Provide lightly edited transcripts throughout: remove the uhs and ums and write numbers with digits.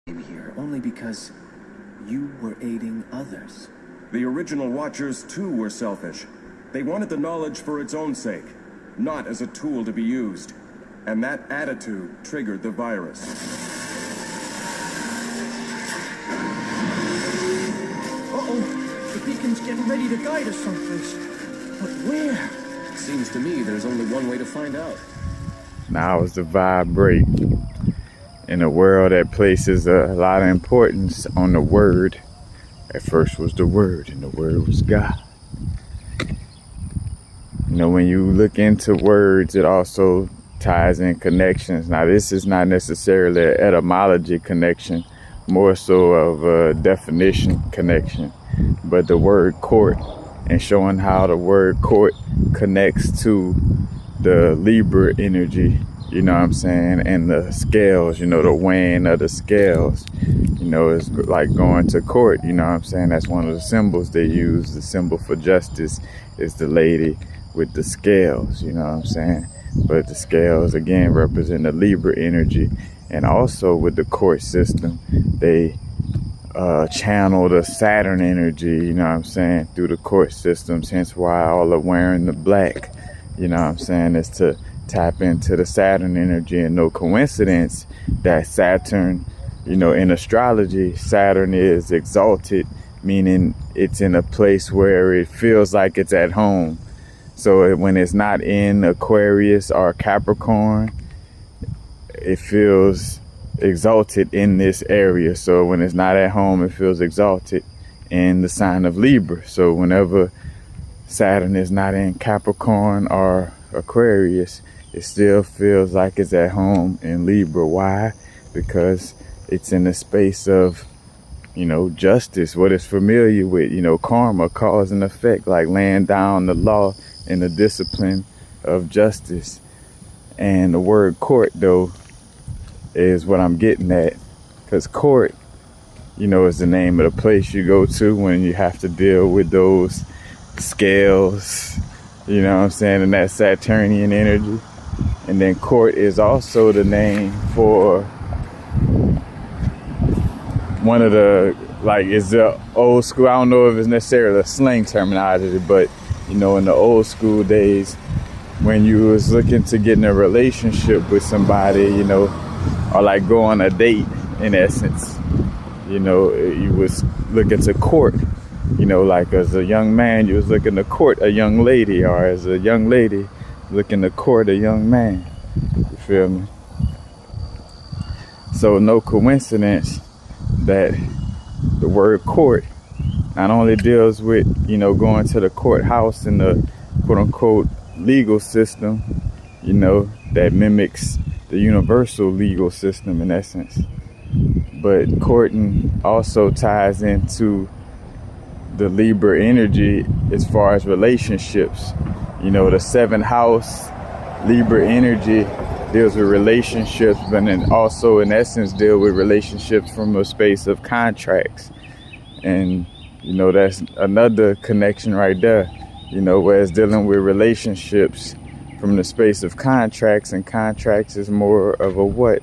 here only because you were aiding others. The original Watchers, too, were selfish. They wanted the knowledge for its own sake, not as a tool to be used. And that attitude triggered the virus. Uh-oh, the beacon's getting ready to guide us someplace. But where? Seems to me there's only one way to find out. Now is the vibrate. In a world that places a lot of importance on the word. At first was the word, and the word was God. You know, when you look into words, it also ties in connections. Now, this is not necessarily an etymology connection, more so of a definition connection. But the word court, and showing how the word court connects to the Libra energy, you know what I'm saying, and the scales, you know, the weighing of the scales, you know, it's like going to court, you know what I'm saying. That's one of the symbols they use. The symbol for justice is the lady with the scales, you know what I'm saying. But the scales, again, represent the Libra energy. And also with the court system, they channel the Saturn energy, you know what I'm saying, through the court systems. Hence why all are wearing the black, you know what I'm saying, is to tap into the Saturn energy. And no coincidence that Saturn, you know, in astrology, Saturn is exalted, meaning it's in a place where it feels like it's at home. So when it's not in Aquarius or Capricorn, it feels exalted in this area. So when it's not at home, it feels exalted in the sign of Libra. So whenever Saturn is not in Capricorn or Aquarius, it still feels like it's at home in Libra. Why? Because it's in the space of, you know, justice, what it's familiar with, you know, karma, cause and effect, like laying down the law and the discipline of justice. And the word court, though, is what I'm getting at, because court, you know, is the name of the place you go to when you have to deal with those scales, you know what I'm saying, and that Saturnian energy. And then court is also the name for one of the, like, it's the old school, I don't know if it's necessarily a slang terminology, but, you know, in the old school days, when you was looking to get in a relationship with somebody, you know, or like go on a date, in essence, you know, you was looking to court, you know, like as a young man, you was looking to court a young lady, or as a young lady looking to court a young man, you feel me? So no coincidence that the word court not only deals with, you know, going to the courthouse and the quote unquote legal system, you know, that mimics the universal legal system in essence, but courting also ties into the Libra energy as far as relationships. You know, the seventh house Libra energy deals with relationships, but then also in essence deal with relationships from a space of contracts. And, you know, that's another connection right there, you know, where it's dealing with relationships from the space of contracts, and contracts is more of a what?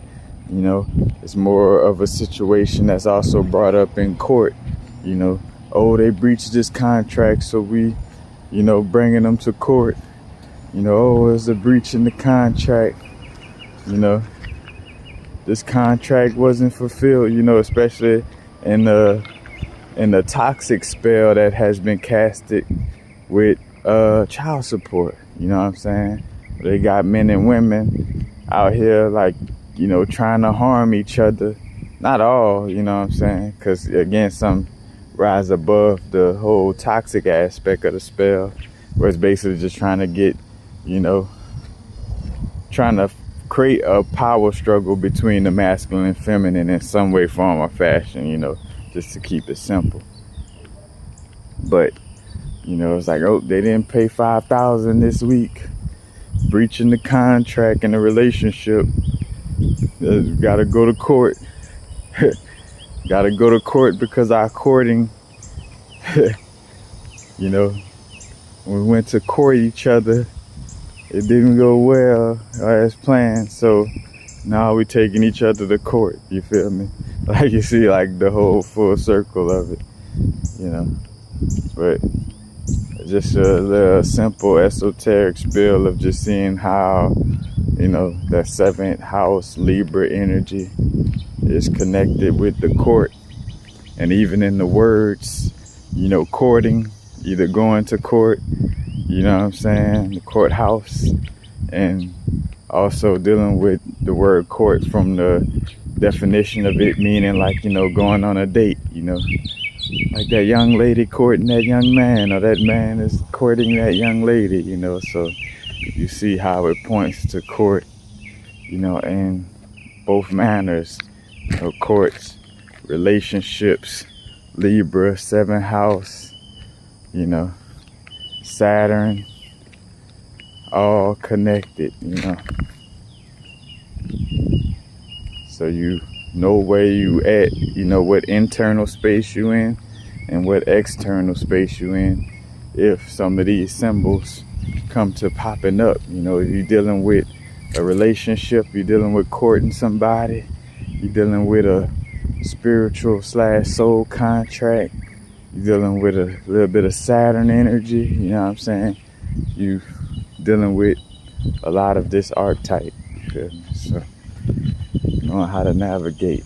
You know, it's more of a situation that's also brought up in court, you know, oh, they breached this contract, so we, you know, bringing them to court, you know, oh, it's a breach in the contract, you know, this contract wasn't fulfilled, you know, especially in the toxic spell that has been casted with child support, you know what I'm saying? They got men and women out here, like, you know, trying to harm each other. Not all, you know what I'm saying? Because, again, some rise above the whole toxic aspect of the spell, where it's basically just trying to get, you know, trying to create a power struggle between the masculine and feminine in some way, form, or fashion, you know, just to keep it simple. But, you know, it's like, oh, they didn't pay $5,000 this week, breaching the contract in the relationship. Gotta go to court. Gotta go to court because our courting, you know, when we went to court each other, it didn't go well as planned. So Now we taking each other to court, you feel me? Like you see like the whole full circle of it, you know. But just a little simple esoteric spiel of just seeing how, you know, that 7th house Libra energy is connected with the court. And even in the words, you know, courting, either going to court, you know what I'm saying, the courthouse, and also dealing with the word court from the definition of it meaning like, you know, going on a date, you know, like that young lady courting that young man, or that man is courting that young lady, you know. So you see how it points to court, you know, in both manners, you know, courts, relationships, Libra, 7th house, you know, Saturn, all connected, you know. So you know where you at, you know what internal space you in and what external space you in if some of these symbols come to popping up. You know, if you're dealing with a relationship, you're dealing with courting somebody, you're dealing with a spiritual / soul contract, you're dealing with a little bit of Saturn energy, you know what I'm saying? You dealing with a lot of this archetype, you feel me? So knowing how to navigate.